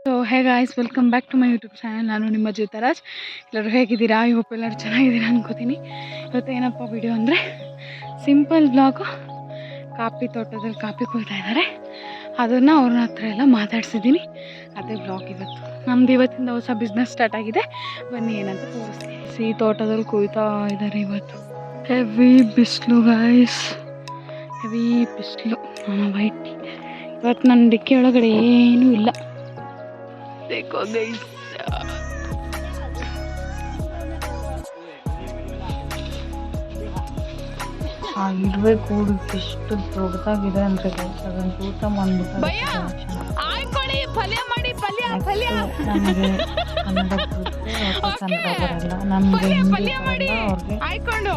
So hey guys, welcome back to my YouTube channel. ನಾನು ನಿಮ್ಮ ಜ್ಯೋತರಾಜ್. ಎಲ್ಲರೂ ಹೇಗಿದ್ದೀರಾ? ಐ ಹೋಪ್ ಎಲ್ಲರೂ ಚೆನ್ನಾಗಿದ್ದೀರಾ ಅನ್ಕೋತೀನಿ. ಇವತ್ತು ಏನಪ್ಪ ವಿಡಿಯೋ ಅಂದರೆ ಸಿಂಪಲ್ ಬ್ಲಾಗು. ಕಾಫಿ ತೋಟದಲ್ಲಿ ಕಾಫಿ ಕೊಯ್ತಾ ಇದ್ದಾರೆ, ಅದನ್ನು ಅವ್ರ ಹತ್ರ ಎಲ್ಲ ಮಾತಾಡ್ಸಿದ್ದೀನಿ. ಅದೇ ಬ್ಲಾಗ್ ಇವತ್ತು. ನಮ್ದು ಇವತ್ತಿಂದ ಹೊಸ ಬಿಸ್ನೆಸ್ ಸ್ಟಾರ್ಟ್ ಆಗಿದೆ. ಬನ್ನಿ ಏನಂತ ತೋರಿಸ್ತೀನಿ. ತೋಟದಲ್ಲಿ ಕೊಯ್ತಾ ಇದ್ದಾರೆ ಇವತ್ತು. ಹೆವಿ ಬಿಸಿಲು ಗಾಯ್ಸ್, ಹೆವಿ ಬಿಸಿಲು. ವೈಟ್ ಇವತ್ತು ನನ್ನ ಡಿಕ್ಕಿ ಒಳಗಡೆ ಏನೂ ಇಲ್ಲ. देखो गाइस, ಆ ಇರುವೆ ಕೂಡು ಎಷ್ಟು ದೊಡ್ಡದಾಗಿದೆ ಅಂದ್ರೆ ಅದನ್ನ ತೂತ ಮಾಡ್ಬಿಟ್ಟು ನನಗೆ ಕನ್ನಡ ಬರಲ್ಲ, ನಮಗೆ ಹಿಂದಿ ಬರಲ್ಲ, ಅವ್ರಿಗೆ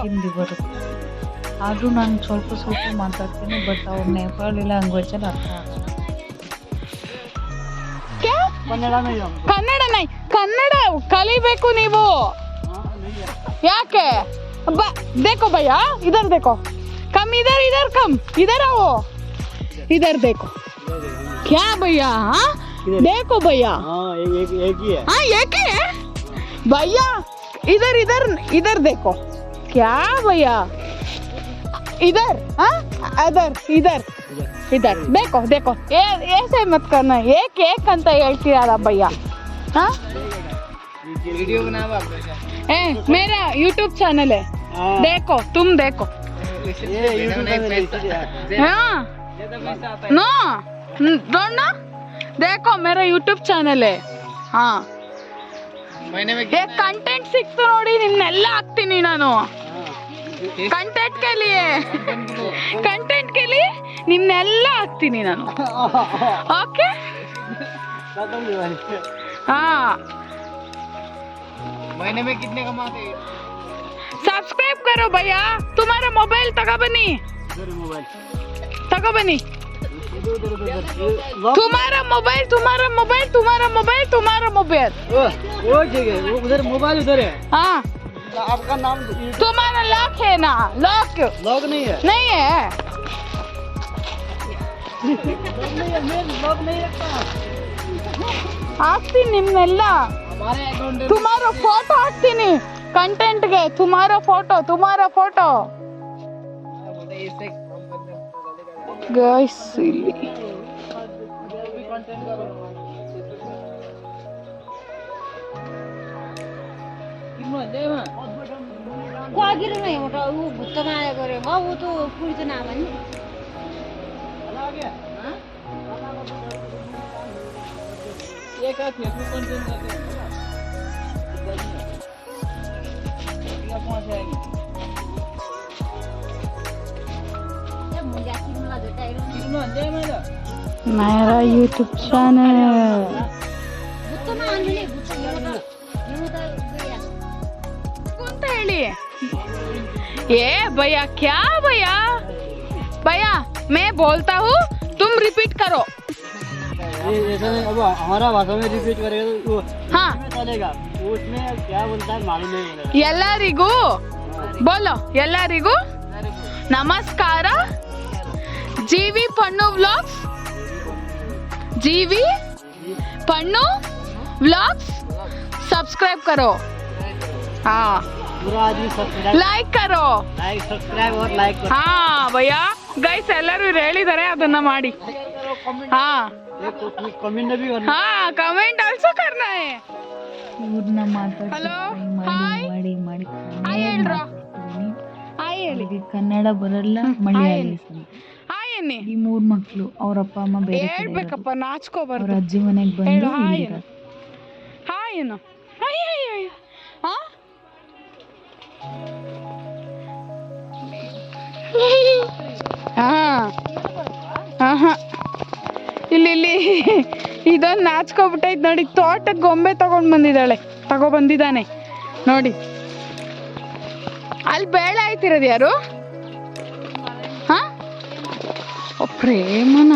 ಹಿಂದಿ ಬರುತ್ತೆ. ಆದರೂ ನಾನು ಸ್ವಲ್ಪ ಮಾತಾಡ್ತೀನಿ, ಬಟ್ ಅವ್ರು ನೇಪಾಳಿ ಲ್ಯಾಂಗ್ವೇಜಲ್ಲಿ ಅರ್ಥ ಆಗಲ್ಲ. ಕನ್ನಡ ಕಲಿಬೇಕು ನೀವು. ಯಾಕೆ? देखो भैया, इधर देखो, कम इधर कम इधर आओ, इधर देखो. क्या भैया? देखो भैया, एक ही है. हाँ एक ही है भैया. इधर देखो. क्या भैया? इधर इधर देखो ऐसे मत करना. एक ಅಂತ ಹೇಳ್ತೀರಾ भैया? हाँ, वीडियो बनावा मेरा यूट्यूब चैनल है. देखो, तुम देखो. हाँ, नो डोंट नो. देखो मेरा यूट्यूब चैनल है. हाँ, कंटेंट ಸಿಕ್ತು ನೋಡಿ, ನಿನ್ನೆಲ್ಲ ಹಾಕ್ತೀನಿ ನಾನು. ಕಂಟೆಂಟ್ के लिए ನಿನ್ನೆಲ್ಲ ಹಾಕ್ತೀನಿ ನಾನು. ಓಕೆ? हाँ, महीने में कितने कमाते? सब्सक्राइब करो भैया. तुम्हारा मोबाइल तको बनी. तुम्हारा मोबाइल वो जगह उधर मोबाइल उधर है. हाँ, आपका नाम तुम्हारा लॉक है ना? लॉक नहीं है. नहीं है. लॉक नहीं रखता. ಹಾಕ್ತೀನಿ ನಿಮ್ನೆಲ್ಲ. हमारे अकाउंट तुम्हारा फोटो ಹಾಕ್ತೀನಿ ಕಂಟೆಂಟ್ಗೆ. तुम्हारा फोटो गाइस. ಇಲ್ಲಿ क्वागिर नहीं होता वो भुत्ता माया करेगा वो तो पूरी तो नाम है. ये क्या फेसबुक कंटेंट करते हैं क्या पहुंच जाएगी. ये मुझे कितना देता है कितना दे मेरा मेरा यूट्यूब चैनल. भुत्ता माया नहीं भुत्ता ये होता गया कौन ಹೇಳಿ. ए भैया, क्या भैया मैं बोलता हूँ, तुम रिपीट करो. ऐसा नहीं, अब हमारा भाषा में रिपीट करेगा तो वो हाँ चलेगा. उसमें क्या बोलता है मालूम नहीं बोलेगा. ಎಲ್ಲರಿಗೂ बोलो. ಎಲ್ಲರಿಗೂ ನಮಸ್ಕಾರ. जीवी पन्नू व्लॉग्स सब्सक्राइब करो. हाँ, पूरा आदमी सब्सक्राइब लाइक करो. सब्सक्राइब और लाइक करो. हाँ भैया, ಗೈಸ್ ಎಲ್ಲರೂ ಹೇಳಿದ್ದಾರೆ, ಅದನ್ನ ಮಾಡಿ. हाँ कमेंट भी करना. हाँ, कमेंट आल्सो करना है. ಇವ್ರನ್ನ ಮಾತಾಡ್ಸಿ ಹಲೋ, ಮಾಡಿ ಹಾಯ್ ಹೇಳ್ರೋ. ಹಾಯ್ ಹೇಳಿ. ಅವರಿಗೆ ಕನ್ನಡ ಬರಲ್ಲ, ಮಲಯಾಳಿ. ಹಾಯ್ ಅನ್ನಿ. ಈ 3 ಮಕ್ಕಳು, ಅವ್ರ ಅಪ್ಪ ಅಮ್ಮ ಬೇರೆ ಕಡೆ ಇರೋದು. ಹೇಳ್ಬೇಕಪ್ಪ, ಅವ್ರ ನಾಚ್ಕೋಬಾರ್ದು. ಅಜ್ಜಿ ಮನೆಗೆ ಬಂದು ಹೇಳು ಹಾಯ್ ಇಲ್ಲಿದ್ದಾರೆ. ಏನು. ಹಾಯ್ ಏನು. Hi hi hi. ಹಾ ಇಲ್ಲಿ ಇದೊಂದು ನಾಚ್ಕೊಬಿಟ್ಟೈತೆ ನೋಡಿ. ತೋಟಕ್ಕೆ ಗೊಂಬೆ ತಗೊಂಡ್ಬಂದಿದ್ದಾನೆ ನೋಡಿ. ಅಲ್ಲಿ ಬೇಳೆ ಆಯ್ತಿರೋದು ಯಾರು? ಹಾ, ಪ್ರೇಮನ.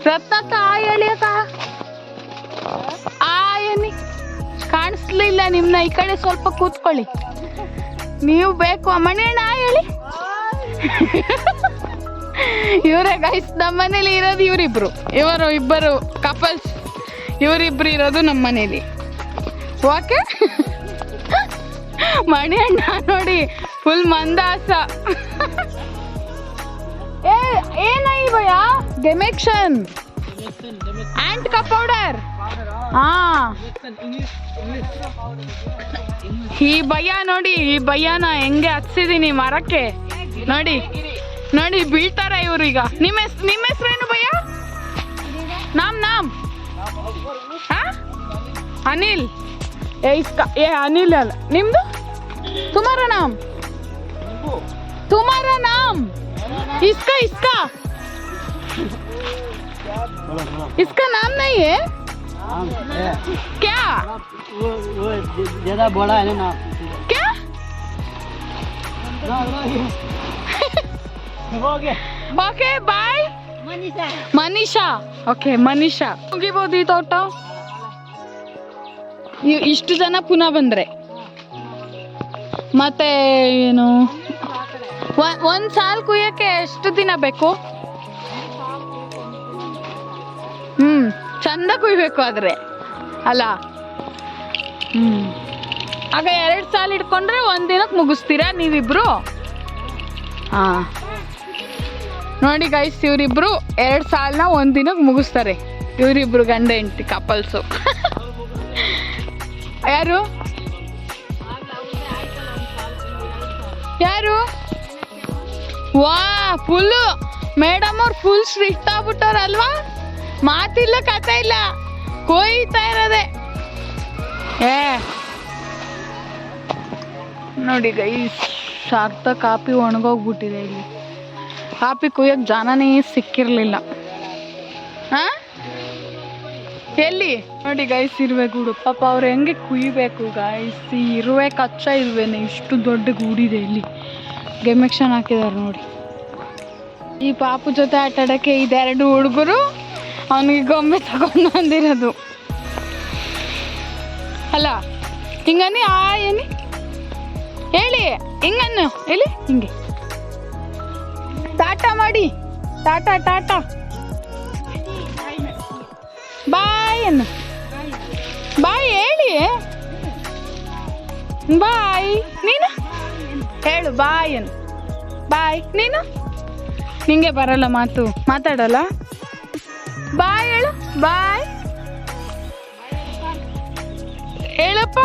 ರತ್ನಕ್ಕ ಆಯ್ ಹೇಳಿಯಕ್ಕ. ಆಯನಿ ಕಾಣಿಸ್ಲಿಲ್ಲ ನಿಮ್ನ. ಈ ಕಡೆ ಸ್ವಲ್ಪ ಕೂತ್ಕೊಳ್ಳಿ. ನೀವು ಬೇಕು ಮಣಿಯಣ್ಣ ಆಯ್ ಹೇಳಿ. ಇವರೇ ಗೈಸ್ ನಮ್ಮ ಮನೇಲಿ ಇರೋದು ಇವರಿಬ್ರು, ಇಬ್ಬರು ಕಪಲ್ಸ್, ಇವರಿಬ್ರು ಇರೋದು ನಮ್ಮ ಮನೇಲಿ. ಓಕೆ. ಮಣಿ ಅಣ್ಣ ನೋಡಿ ಫುಲ್ ಮಂದಾಸ. ಏನೈ ಭಯ ಗೆಮೆಕ್ಷನ್ ಆಂಟ್ ಕಪ್ ಪೌಡರ್. ಹಾ ಈ ಭಯ ನೋಡಿ, ಈ ಭಯನ ಹೆಂಗೆ ಹಚ್ಸಿದೀನಿ ಮರಕ್ಕೆ ನೋಡಿ ನೋಡಿ, ಬೀಳ್ತಾರೆ ಇವ್ರೀಗ. ನಿಮ್ಮ ಹೆಸ್ರೇನು ಭಯ? ನಾಮ್ ಹಾ ಅನಿಲ್. ಏ ಅನಿಲ್ ಅಲ್ಲ ನಿಮ್ದು? तुम्हारा नाम इसका नाम नहीं है क्या? वो ज्यादा बड़ा है ना क्या? Okay bye Manisha. Okay Manisha ಮುಗಿಬೋದು ಈ ತೋಟ. ಇಷ್ಟು ಜನ ಪುನಃ ಬಂದ್ರೆ ಮತ್ತೆ ಏನು ಒಂದ್ ಸಾಲ್ ಕುಯ್ಯಕ್ಕೆ ಎಷ್ಟು ದಿನ ಬೇಕು? ಚಂದ ಕುಯ್ಬೇಕು ಆದ್ರೆ ಅಲ್ಲ. ಆಗ 2 ಸಾಲ್ ಇಟ್ಕೊಂಡ್ರೆ ಒಂದ್ ದಿನಕ್ಕೆ ಮುಗಿಸ್ತೀರಾ ನೀವಿಬ್ರು? ಹಾ ನೋಡಿ ಗೈಸ್, ಇವರಿಬ್ರು 2 ಸಾಲ್ನ ಒಂದ್ ದಿನಕ್ಕೆ ಮುಗಿಸ್ತಾರೆ. ಇವರಿಬ್ರು ಗಂಡ ಹೆಂಡತಿ ಕಪಲ್ಸು. ಯಾರು ವಾ ಫುಲ್ಲು ಮೇಡಮ್ ಅವ್ರು ಫುಲ್ ಸ್ಟ್ರಿಕ್ಟ್ ಆಗ್ಬಿಟ್ಟವ್ರಲ್ವಾ? ಮಾತಿಲ್ಲ ಕಥೆ ಇಲ್ಲ, ಕೊಯ್ತಾ ಇರೋದೆ. ನೋಡಿ ಗೈಸ್, ಅರ್ಧ ಕಾಪಿ ಒಣಗೋಗ್ಬಿಟ್ಟಿದೆ. ಇಲ್ಲಿ ಕಾಪಿ ಕುಯ್ಯಕ್ಕೆ ಜನನೇ ಸಿಕ್ಕಿರ್ಲಿಲ್ಲ. ಎಲ್ಲಿ ನೋಡಿ ಗೈಸ್ ಇರುವೆ ಗೂಡು. ಪಾಪ ಅವ್ರು ಹೆಂಗೆ ಕುಯ್ಬೇಕು ಗೈಸ್, ಈ ಇರುವೆ ಕಚ್ಚಾ ಇರುವೆನೆ ಇಷ್ಟು ದೊಡ್ಡ ಗೂಡಿದೆ. ಇಲ್ಲಿ ಗೆಮೆಕ್ಷನ್ ಹಾಕಿದಾರೆ ನೋಡಿ. ಈ ಪಾಪು ಜೊತೆ ಆಟ ಆಡೋಕ್ಕೆ 2 ಹುಡುಗರು ಅವನಿಗೆ ಗೊಂಬೆ ತಗೊಂಡು ಬಂದಿರೋದು ಅಲ್ಲ. ಹಿಂಗನಿ ಏನಿ ಹೇಳಿ, ಹಿಂಗನ್ನು ಹೇಳಿ, ಹಿಂಗೆ ಟಾಟಾ ಮಾಡಿ, ಟಾಟಾ ಬಾಯ್ ಅನ್ನು, ಬಾಯ್ ಹೇಳಿ, ಬಾಯ್ ನೀನು ಹೇಳು, ಬಾಯ್ ಅನ್ನು, ಬಾಯ್ ನೀನು. ನಿಂಗೆ ಬರಲ್ಲ ಮಾತಾಡಲ್ಲ. ಬಾಯ್ ಹೇಳು, ಬಾಯ್ ಹೇಳಪ್ಪ.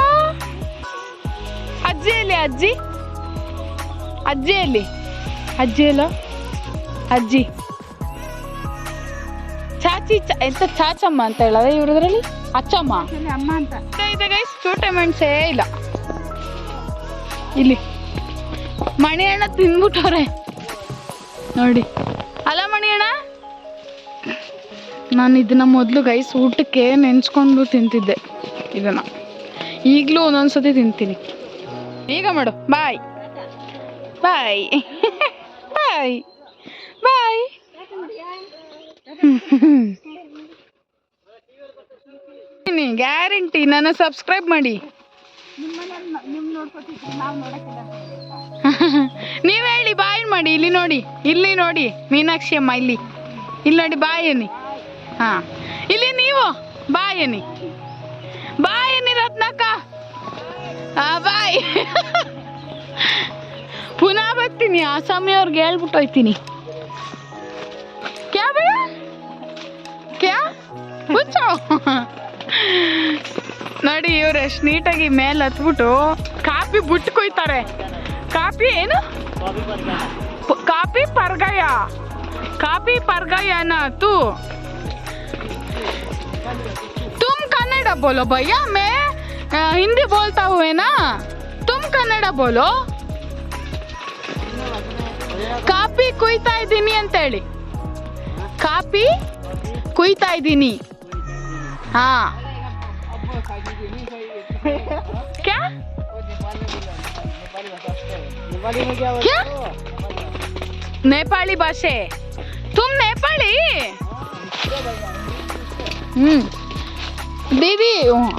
ಅಜ್ಜಿ ಎಲ್ಲಿ? ಅಜ್ಜಿ ಎಲ್ಲಿ? ಅಜ್ಜಿ ಎಲ್ಲ ಅಜ್ಜಿ ಚಾಚಿ ಎಂತ ಚಾಚಮ್ಮ ಅಂತ ಹೇಳೋದ ಇವ್ರದ್ರಲ್ಲಿ? ಅಚ್ಚಮ್ಮ ಅಮ್ಮ ಅಂತ ಇದೆ ಗೈಸ್. ಚೂಟಮೆಂಟ್ಸೇ ಇಲ್ಲ ಇಲ್ಲಿ. ಮಣಿ ಅಣ್ಣ ತಿಂದ್ಬಿಟ್ಟವ್ರೆ ನೋಡಿ. ಅಲ್ಲ ಮಣಿ ಅಣ್ಣ, ನಾನು ಇದನ್ನ ಮೊದಲು ಗೈಸ್ ಊಟಕ್ಕೆ ನೆನ್ಸ್ಕೊಂಡು ತಿಂತಿದ್ದೆ ಇದನ್ನ. ಈಗಲೂ ಒಂದೊಂದ್ಸತಿ ತಿಂತೀನಿ. ಈಗ ಮಾಡು, ಬಾಯ್ ಬಾಯ್ ಬಾಯ್ ಬಾಯ್. ಗ್ಯಾರಂಟಿ ನನ್ನ ಸಬ್ಸ್ಕ್ರೈಬ್ ಮಾಡಿ. ನೀವ್ ಹೇಳಿ, ಬಾಯ್ ಮಾಡಿ. ಇಲ್ಲಿ ನೋಡಿ, ಇಲ್ಲಿ ನೋಡಿ ಮೀನಾಕ್ಷಿ ಅಮ್ಮ, ಇಲ್ಲಿ ನೋಡಿ ಬಾಯ್ ಅನ್ನಿ. ಹಾ ಇಲ್ಲಿ ನೀವು ಬಾಯ್ ಅನ್ನಿ, ಬಾಯ್ ಅನ್ನಿ ರತ್ನಕ್ಕ. ಬಾಯ್. ಪುನಃ ಬರ್ತೀನಿ, ಆ ಸಮಯ ಅವ್ರಿಗೆ ಹೇಳ್ಬಿಟ್ಟು ಹೋಯ್ತೀನಿ. ಕ್ಯಾ ಭಯ ಕ್ಯಾ ಹುಚ್ಚು. ನೋಡಿ ಇವ್ರು ಎಷ್ಟು ನೀಟಾಗಿ ಮೇಲೆ ಹತ್ಬಿಟ್ಟು ಕಾಪಿ ಬುಟ್ಟು ಕೊಯ್ತಾರೆ. ಕಾಪಿ ಏನು? ಕಾಪಿ परगया ना तू। तुम कन्नड़ बोलो भैया, मैं हिंदी बोलता हूँ है ना, तुम कन्नड़ बोलो. ಕಾಪಿ ಕುಯ್ತಾ ಇದ್ದೀನಿ ಅಂತ ಹೇಳಿ. ಕಾಪಿ ಕುಯ್ತಾ ಇದ್ದೀನಿ. ಹಾ क्या क्या नेपाली भाषे? तुम नेपाली? दीदी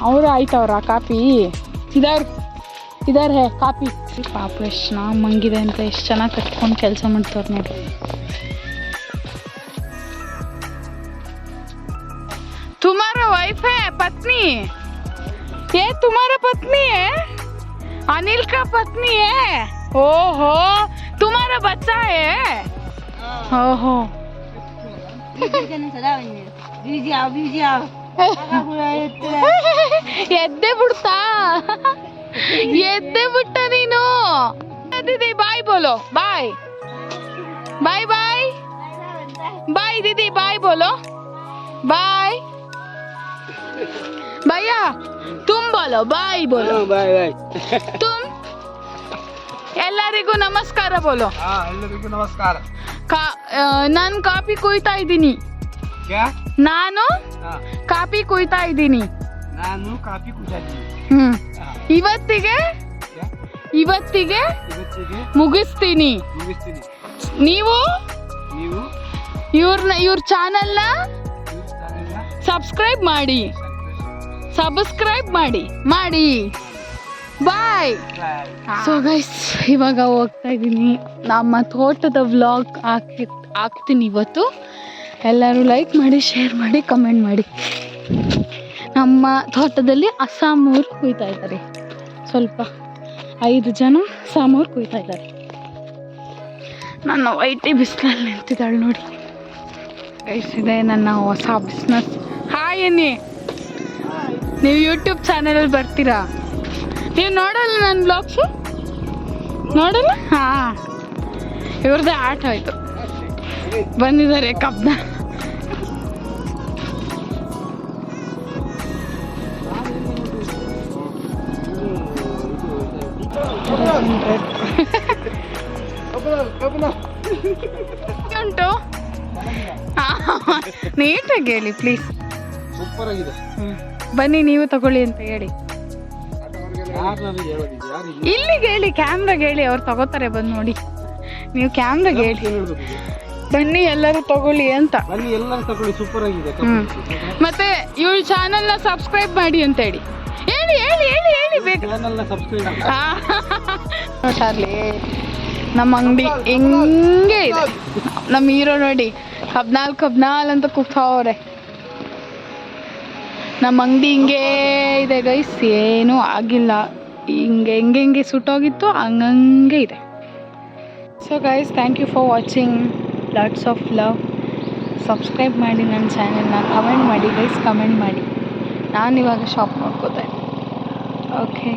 और आಯ್ತವ್ರ ಕಾಪಿ ಇದರ್ ಹೇ ಕಾಪಿ. ಪಾಪ ಎಷ್ಟು ಚೆನ್ನಾಗಿ ಮಂಗಿದೆ ಅಂತ ಎಷ್ಟು ಚೆನ್ನಾಗಿ ಕಟ್ಕೊಂಡು ಕೆಲಸ ಮಾಡ್ತಾರೆ ನೋಡಿ. तुम्हारा वाइफ है पत्नी? ये तुम्हारा पत्नी है? अनिल का पत्नी है? ओहो, तुम्हारा बच्चा है? ओहो, ಎದ್ದೆ ಬಿಡ್ತಾ ಎದ್ದೆ ಬಿಟ್ಟ ನೀನು. दीदी बाय बोलो, बाय बाय बाय बाय दीदी बाय बोलो, बाय भैया तुम बोलो, बाय बोलो, ಬಾಯ್ ಬಾಯ್. तुम ಎಲ್ಲರಿಗೂ ನಮಸ್ಕಾರ ಬೋಲೋ. ಎಲ್ಲರಿಗೂ ನಮಸ್ಕಾರ. ನಾನು ಕಾಫಿ ಕುಯ್ತಾ ಇದ್ದೀನಿ. ಕ್ಯಾ? ನಾನು ಕಾಫಿ ಕುಯ್ತಾ ಇದ್ದೀನಿ. ನಾನು ಕಾಫಿ ಕುಡಿತೀನಿ. ಇವತ್ತಿಗೆ ಇವತ್ತಿಗೆ ಮುಗಿಸ್ತೀನಿ. ನೀವು ಇವ್ರ ಚಾನಲ್ನ ಸಬ್ಸ್ಕ್ರೈಬ್ ಮಾಡಿ ಮಾಡಿ ಬಾಯ್. ಸೊ ಗೈಸ್, ಇವಾಗ ಹೋಗ್ತಾ ಇದ್ದೀನಿ. ನಮ್ಮ ತೋಟದ ವ್ಲಾಗ್ ಹಾಕ್ತೀನಿ ಇವತ್ತು. ಎಲ್ಲರೂ ಲೈಕ್ ಮಾಡಿ, ಶೇರ್ ಮಾಡಿ, ಕಮೆಂಟ್ ಮಾಡಿ. ನಮ್ಮ ತೋಟದಲ್ಲಿ ಸಾಮೂರು ಕುಯ್ತಾ ಇದ್ದಾರೆ. ಸ್ವಲ್ಪ 5 ಜನ ಸಾಮೂರು ಕುಯ್ತಾ ಇದ್ದಾರೆ. ನನ್ನ ವೈಟಿ ಬಿಸಿಲಲ್ಲಿ ನಿಂತಿದ್ದಾಳೆ ನೋಡಿ ಗೈಸ್. ಇದೆ ನನ್ನ ಹೊಸ ಬಿಸ್ನೆಸ್. ಹಾಯ್ ಅನ್ನಿ. ನೀವು ಯೂಟ್ಯೂಬ್ ಚಾನಲಲ್ಲಿ ಬರ್ತೀರಾ? ನೀವು ನೋಡಲ್ಲ ನನ್ನ ಬ್ಲಾಗ್ಸು? ನೋಡಲ್ಲ? ಹಾಂ, ಇವ್ರದ್ದೇ ಆಟ ಆಯಿತು. ಬಂದಿದ್ದಾರೆ ಕಬ್ನ. ಉಂಟು ನೀಟಾಗಿ ಹೇಳಿ ಪ್ಲೀಸ್. ಸೂಪರ್ ಆಗಿದೆ. ಬನ್ನಿ ನೀವು ತಗೊಳ್ಳಿ ಅಂತ ಹೇಳಿ. ಇಲ್ಲಿಗೆ ಹೇಳಿ, ಕ್ಯಾಮ್ರಾಗೆ ಹೇಳಿ, ಅವ್ರು ತಗೋತಾರೆ. ಬಂದು ನೋಡಿ, ನೀವು ಕ್ಯಾಮ್ರಾಗೆ ಹೇಳಿ. ಬನ್ನಿ ಎಲ್ಲರೂ ತಗೊಳ್ಳಿ ಅಂತ. ಬನ್ನಿ ಎಲ್ಲರೂ ತಗೊಳ್ಳಿ, ಸೂಪರ್ ಆಗಿದೆ. ಮತ್ತೆ ಇವಳ ಚಾನಲ್ನ ಸಬ್ಸ್ಕ್ರೈಬ್ ಮಾಡಿ ಅಂತ ಹೇಳಿ. ಹೇಳಿ ಹೇಳಿ ಹೇಳಿ ಹೇಳಿ ಬೇಕು. ಚಾನಲ್ನ ಸಬ್ಸ್ಕ್ರೈಬ್ ಚಾರ್ಲಿ, ನಮ್ಮ ಅಂಗಡಿ ಹಿಂಗೆ ಇದೆ. ನಮ್ಮ ಹೀರೋ ನೋಡಿ ಕಬ್ನಾಲ್ ಅಂತ ಕೂಗ್ತಾವ್ರೆ. ನಮ್ಮ ಅಂಗಡಿ ಹಿಂಗೇ ಇದೆ ಗೈಸ್, ಏನೂ ಆಗಿಲ್ಲ. ಹೆಂಗೆ ಸುಟ್ಟೋಗಿತ್ತು ಹಂಗಂಗೆ ಇದೆ. So guys, thank you for watching. Lots of love. Subscribe ಮಾಡಿ ನನ್ನ ಚಾನೆಲ್ನ. ಕಮೆಂಟ್ ಮಾಡಿ ಗೈಸ್, ಕಮೆಂಟ್ ಮಾಡಿ. ನಾನಿವಾಗ ಶಾಪ್ ಮಾಡ್ಕೋತಾ ಇದ್ದೀನಿ. ಓಕೆ.